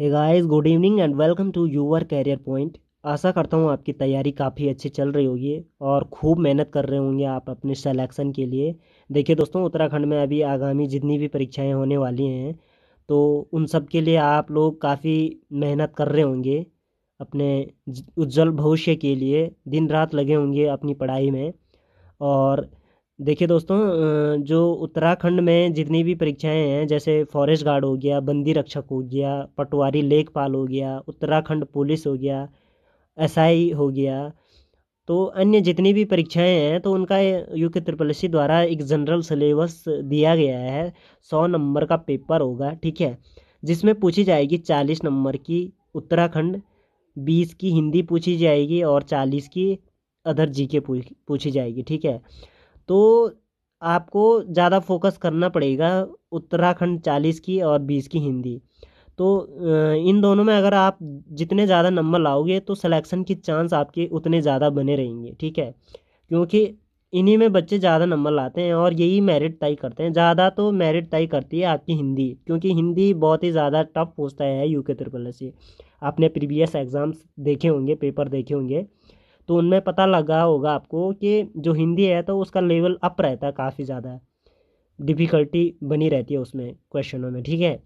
Hey guys, good evening and welcome to your career point. आशा करता हूँ आपकी तैयारी काफ़ी अच्छी चल रही होगी और खूब मेहनत कर रहे होंगे आप अपने सिलेक्शन के लिए। देखिए दोस्तों, उत्तराखंड में अभी आगामी जितनी भी परीक्षाएं होने वाली हैं तो उन सब के लिए आप लोग काफ़ी मेहनत कर रहे होंगे अपने उज्जवल भविष्य के लिए। दिन रात लगे होंगे अपनी पढ़ाई में। और देखिए दोस्तों, जो उत्तराखंड में जितनी भी परीक्षाएं हैं, जैसे फॉरेस्ट गार्ड हो गया, बंदी रक्षक हो गया, पटवारी लेखपाल हो गया, उत्तराखंड पुलिस हो गया, एसआई हो गया, तो अन्य जितनी भी परीक्षाएं हैं तो उनका यूके ट्रिपल एस सी द्वारा एक जनरल सिलेबस दिया गया है। 100 नंबर का पेपर होगा, ठीक है, जिसमें पूछी जाएगी 40 नंबर की उत्तराखंड, 20 की हिंदी पूछी जाएगी और 40 की अदर जीके पूछी जाएगी, ठीक है। तो आपको ज़्यादा फोकस करना पड़ेगा उत्तराखंड 40 की और 20 की हिंदी। तो इन दोनों में अगर आप जितने ज़्यादा नंबर लाओगे तो सिलेक्शन की चांस आपके उतने ज़्यादा बने रहेंगे, ठीक है। क्योंकि इन्हीं में बच्चे ज़्यादा नंबर लाते हैं और यही मेरिट तय करते हैं। ज़्यादा तो मेरिट तय करती है आपकी हिंदी, क्योंकि हिंदी बहुत ही ज़्यादा टफ पूछता है यूके ट्रिपल एस सी। आपने प्रीवियस एग्ज़ाम्स देखे होंगे, पेपर देखे होंगे, तो उनमें पता लगा होगा आपको कि जो हिंदी है तो उसका लेवल अप रहता है, काफ़ी ज़्यादा डिफ़िकल्टी बनी रहती है उसमें क्वेश्चनों में, ठीक है।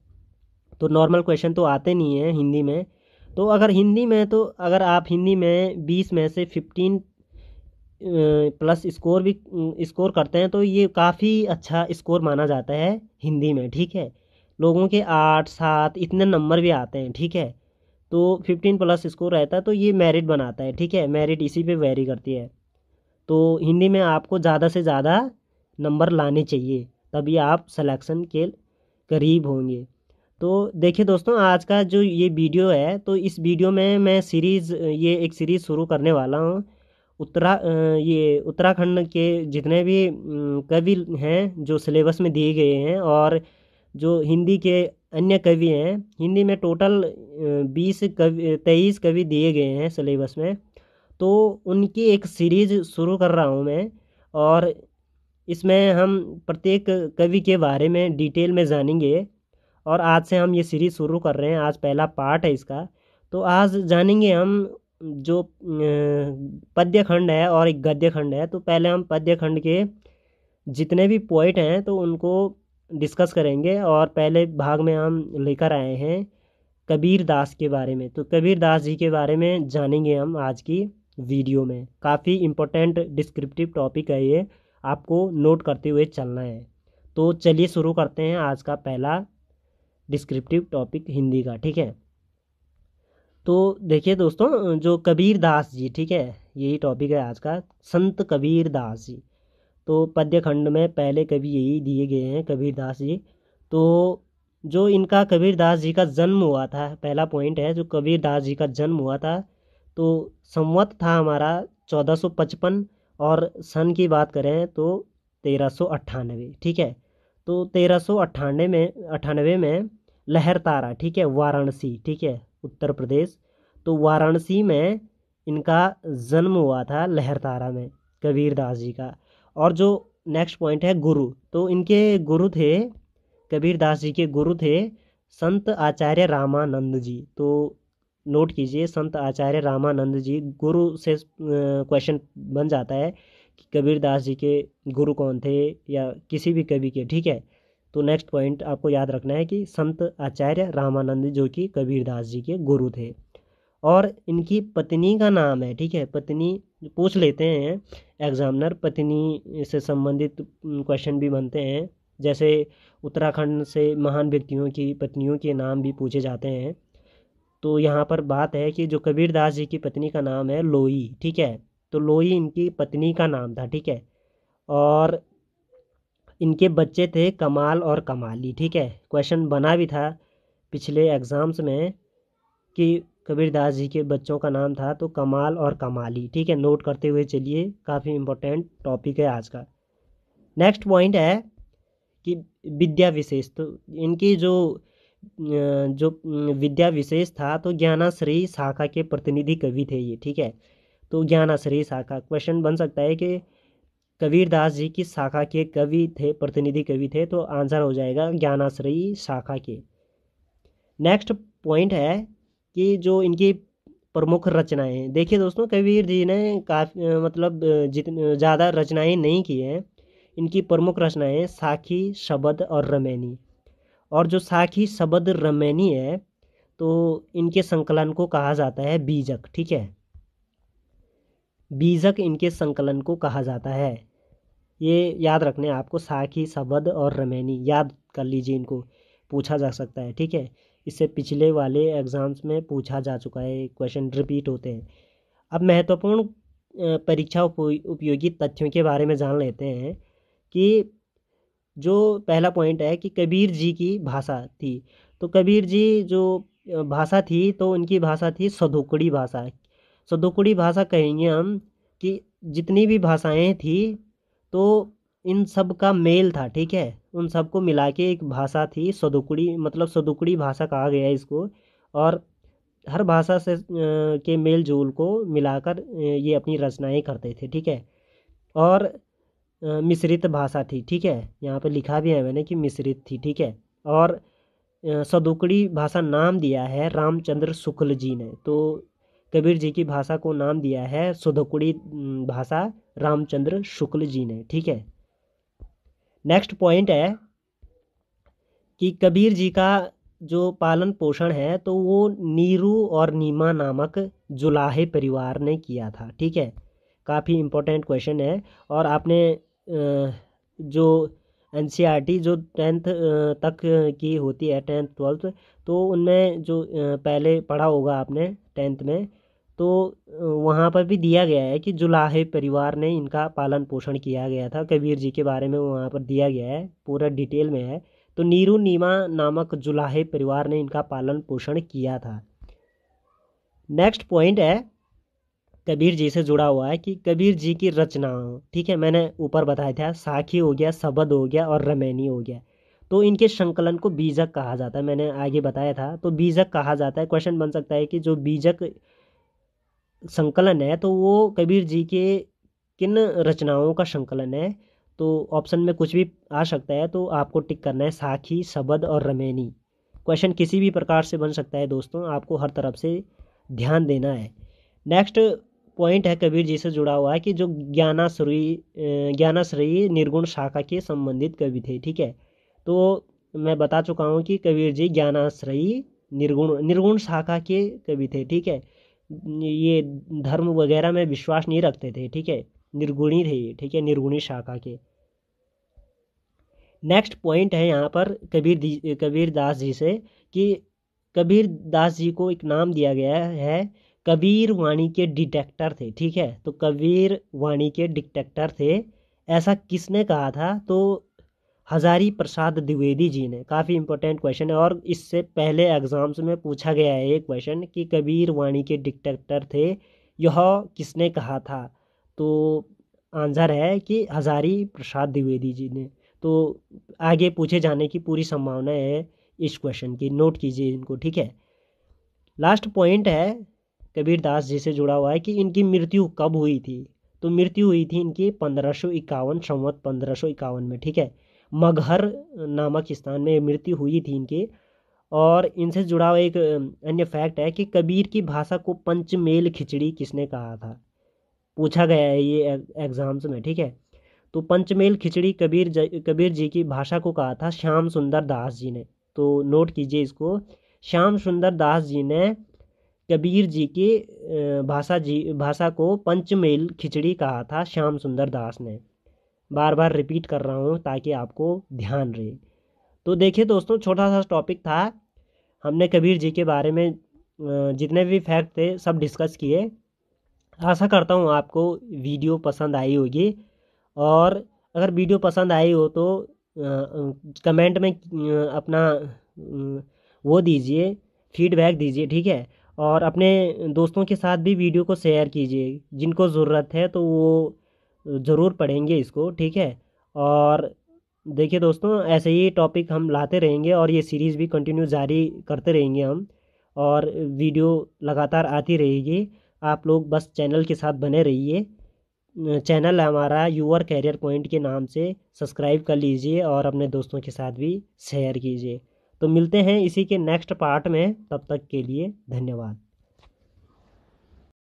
तो नॉर्मल क्वेश्चन तो आते नहीं हैं हिंदी में। तो अगर हिंदी में, तो अगर आप हिंदी में 20 में से 15 प्लस स्कोर भी स्कोर करते हैं तो ये काफ़ी अच्छा स्कोर माना जाता है हिंदी में, ठीक है। लोगों के 8 7 इतने नंबर भी आते हैं, ठीक है। तो 15 प्लस स्कोर रहता है तो ये मेरिट बनाता है, ठीक है। मेरिट इसी पे वेरी करती है। तो हिंदी में आपको ज़्यादा से ज़्यादा नंबर लाने चाहिए, तभी आप सिलेक्शन के करीब होंगे। तो देखिए दोस्तों, आज का जो ये वीडियो है तो इस वीडियो में मैं ये एक सीरीज़ शुरू करने वाला हूँ। ये उत्तराखंड के जितने भी कवि हैं जो सिलेबस में दिए गए हैं, और जो हिंदी के अन्य कवि हैं। हिंदी में टोटल 23 कवि दिए गए हैं सिलेबस में। तो उनकी एक सीरीज शुरू कर रहा हूँ मैं, और इसमें हम प्रत्येक कवि के बारे में डिटेल में जानेंगे। और आज से हम ये सीरीज शुरू कर रहे हैं, आज पहला पार्ट है इसका। तो आज जानेंगे हम जो पद्य खंड है और एक गद्य खंड है। तो पहले हम पद्य खंड के जितने भी पोइट हैं तो उनको डिस्कस करेंगे। और पहले भाग में हम लेकर आए हैं कबीर दास के बारे में। तो कबीर दास जी के बारे में जानेंगे हम आज की वीडियो में। काफ़ी इम्पोर्टेंट डिस्क्रिप्टिव टॉपिक है ये, आपको नोट करते हुए चलना है। तो चलिए शुरू करते हैं आज का पहला डिस्क्रिप्टिव टॉपिक हिंदी का, ठीक है। तो देखिए दोस्तों, जो कबीर दास जी, ठीक है, यही टॉपिक है आज का, संत कबीर दास जी। तो पद्य खंड में पहले कवि यही दिए गए हैं, कबीर दास जी। तो जो इनका कबीर दास जी का जन्म हुआ था, पहला पॉइंट है जो कबीर दास जी का जन्म हुआ था, तो संवत था हमारा 1455। और सन की बात करें तो 1398, ठीक है। तो 1398 में लहरतारा, ठीक है, वाराणसी, ठीक है, उत्तर प्रदेश। तो वाराणसी में इनका जन्म हुआ था, लहरतारा में, कबीर दास जी का। और जो नेक्स्ट पॉइंट है गुरु, तो इनके गुरु थे, कबीर दास जी के गुरु थे संत आचार्य रामानंद जी। तो नोट कीजिए, संत आचार्य रामानंद जी गुरु से क्वेश्चन बन जाता है कि कबीर दास जी के गुरु कौन थे, या किसी भी कवि के, ठीक है। तो नेक्स्ट पॉइंट आपको याद रखना है कि संत आचार्य रामानंद जो कि कबीर दास जी के गुरु थे। और इनकी पत्नी का नाम है, ठीक है, पत्नी पूछ लेते हैं एग्जामिनर, पत्नी से संबंधित क्वेश्चन भी बनते हैं। जैसे उत्तराखंड से महान व्यक्तियों की पत्नियों के नाम भी पूछे जाते हैं। तो यहाँ पर बात है कि जो कबीर दास जी की पत्नी का नाम है लोई, ठीक है। तो लोई इनकी पत्नी का नाम था, ठीक है। और इनके बच्चे थे कमाल और कमाली, ठीक है। क्वेश्चन बना भी था पिछले एग्जाम्स में कि कबीर दास जी के बच्चों का नाम था तो कमाल और कमाली, ठीक है। नोट करते हुए चलिए, काफ़ी इम्पोर्टेंट टॉपिक है आज का। नेक्स्ट पॉइंट है कि विद्या विशेष। तो इनकी जो विद्या विशेष था, तो ज्ञानाश्रयी शाखा के प्रतिनिधि कवि थे ये, ठीक है। तो ज्ञानाश्रयी शाखा क्वेश्चन बन सकता है कि कबीर दास जी की शाखा के कवि थे, प्रतिनिधि कवि थे, तो आंसर हो जाएगा ज्ञानाश्रयी शाखा के। नेक्स्ट पॉइंट है कि जो इनकी प्रमुख रचनाएं हैं, देखिए दोस्तों कबीर जी ने काफ़ी मतलब जितने ज़्यादा रचनाएं नहीं की हैं। इनकी प्रमुख रचनाएं साखी, शबद और रमैनी। और जो साखी, शबद, रमैनी है तो इनके संकलन को कहा जाता है बीजक। ठीक है, बीजक इनके संकलन को कहा जाता है। ये याद रखने हैं आपको, साखी, शबद और रमैनी याद कर लीजिए, इनको पूछा जा सकता है। ठीक है, इससे पिछले वाले एग्जाम्स में पूछा जा चुका है, क्वेश्चन रिपीट होते हैं। अब महत्वपूर्ण परीक्षा उपयोगी तथ्यों के बारे में जान लेते हैं कि जो पहला पॉइंट है कि कबीर जी की भाषा थी। तो कबीर जी जो भाषा थी तो उनकी भाषा थी सदोकड़ी भाषा। सदोकड़ी भाषा कहेंगे हम कि जितनी भी भाषाएं थी तो इन सब का मेल था। ठीक है, उन सबको मिला के एक भाषा थी सदोकड़ी, मतलब सदोकड़ी भाषा कहा गया है इसको। और हर भाषा से के मेल जोल को मिलाकर ये अपनी रचनाएं करते थे। ठीक है, और मिश्रित भाषा थी। ठीक है, यहाँ पे लिखा भी है मैंने कि मिश्रित थी। ठीक है, और सदुकड़ी भाषा नाम दिया है रामचंद्र शुक्ल जी ने। तो कबीर जी की भाषा को नाम दिया है सदुकड़ी भाषा रामचंद्र शुक्ल जी ने। ठीक है, नेक्स्ट पॉइंट है कि कबीर जी का जो पालन पोषण है तो वो नीरू और नीमा नामक जुलाहे परिवार ने किया था। ठीक है, काफ़ी इम्पोर्टेंट क्वेश्चन है। और आपने जो एनसीईआरटी जो 10th तक की होती है, 10th 12th, तो उनमें जो पहले पढ़ा होगा आपने 10th में, तो वहाँ पर भी दिया गया है कि जुलाहे परिवार ने इनका पालन पोषण किया गया था। कबीर जी के बारे में वहाँ पर दिया गया है, पूरा डिटेल में है। तो नीरू नीमा नामक जुलाहे परिवार ने इनका पालन पोषण किया था। नेक्स्ट पॉइंट है कबीर जी से जुड़ा हुआ है कि कबीर जी की रचनाओं, ठीक है, मैंने ऊपर बताया था साखी हो गया, शबद हो गया और रमैनी हो गया। तो इनके संकलन को बीजक कहा जाता है, मैंने आगे बताया था। तो बीजक कहा जाता है। क्वेश्चन बन सकता है कि जो बीजक संकलन है तो वो कबीर जी के किन रचनाओं का संकलन है। तो ऑप्शन में कुछ भी आ सकता है, तो आपको टिक करना है साखी, शबद और रमैनी। क्वेश्चन किसी भी प्रकार से बन सकता है दोस्तों, आपको हर तरफ से ध्यान देना है। नेक्स्ट पॉइंट है कबीर जी से जुड़ा हुआ है कि जो ज्ञानाश्रयी निर्गुण शाखा के संबंधित कवि थे। ठीक है, तो मैं बता चुका हूँ कि कबीर जी ज्ञानाश्रयी निर्गुण निर्गुण शाखा के कवि थे। ठीक है, ये धर्म वगैरह में विश्वास नहीं रखते थे। ठीक है, निर्गुणी थे ये। ठीक है, निर्गुणी शाखा के। नेक्स्ट पॉइंट है यहाँ पर कबीर दास जी से कि कबीर दास जी को एक नाम दिया गया है, कबीर वाणी के डिटेक्टर थे। ठीक है, तो कबीर वाणी के डिटेक्टर थे, ऐसा किसने कहा था? तो हजारी प्रसाद द्विवेदी जी ने। काफ़ी इंपॉर्टेंट क्वेश्चन है और इससे पहले एग्जाम्स में पूछा गया है ये क्वेश्चन कि कबीर वाणी के डिटेक्टर थे, यह किसने कहा था? तो आंसर है कि हजारी प्रसाद द्विवेदी जी ने। तो आगे पूछे जाने की पूरी संभावना है इस क्वेश्चन की, नोट कीजिए इनको। ठीक है, लास्ट पॉइंट है कबीर दास जी से जुड़ा हुआ है कि इनकी मृत्यु कब हुई थी? तो मृत्यु हुई थी इनकी 1551, संवत 1551 में। ठीक है, मगहर नामक स्थान में मृत्यु हुई थी इनकी। और इनसे जुड़ा हुआ एक अन्य फैक्ट है कि कबीर की भाषा को पंचमेल खिचड़ी किसने कहा था? पूछा गया है ये एग्जाम्स में। ठीक है, तो पंचमेल खिचड़ी कबीर जी की भाषा को कहा था श्याम सुंदर दास जी ने। तो नोट कीजिए इसको, श्याम सुंदर दास जी ने कबीर जी की भाषा को पंचमेल खिचड़ी कहा था, श्याम सुंदर दास ने। बार बार रिपीट कर रहा हूँ ताकि आपको ध्यान रहे। तो देखिए दोस्तों, छोटा सा टॉपिक था, हमने कबीर जी के बारे में जितने भी फैक्ट थे सब डिस्कस किए। आशा करता हूँ आपको वीडियो पसंद आई होगी। और अगर वीडियो पसंद आई हो तो कमेंट में अपना वो दीजिए, फीडबैक दीजिए। ठीक है, और अपने दोस्तों के साथ भी वीडियो को शेयर कीजिए, जिनको ज़रूरत है तो वो ज़रूर पढ़ेंगे इसको। ठीक है, और देखिए दोस्तों, ऐसे ही टॉपिक हम लाते रहेंगे और ये सीरीज़ भी कंटिन्यू जारी करते रहेंगे हम, और वीडियो लगातार आती रहेगी। आप लोग बस चैनल के साथ बने रहिए। चैनल है हमारा यूअर कैरियर पॉइंट के नाम से, सब्सक्राइब कर लीजिए और अपने दोस्तों के साथ भी शेयर कीजिए। तो मिलते हैं इसी के नेक्स्ट पार्ट में, तब तक के लिए धन्यवाद।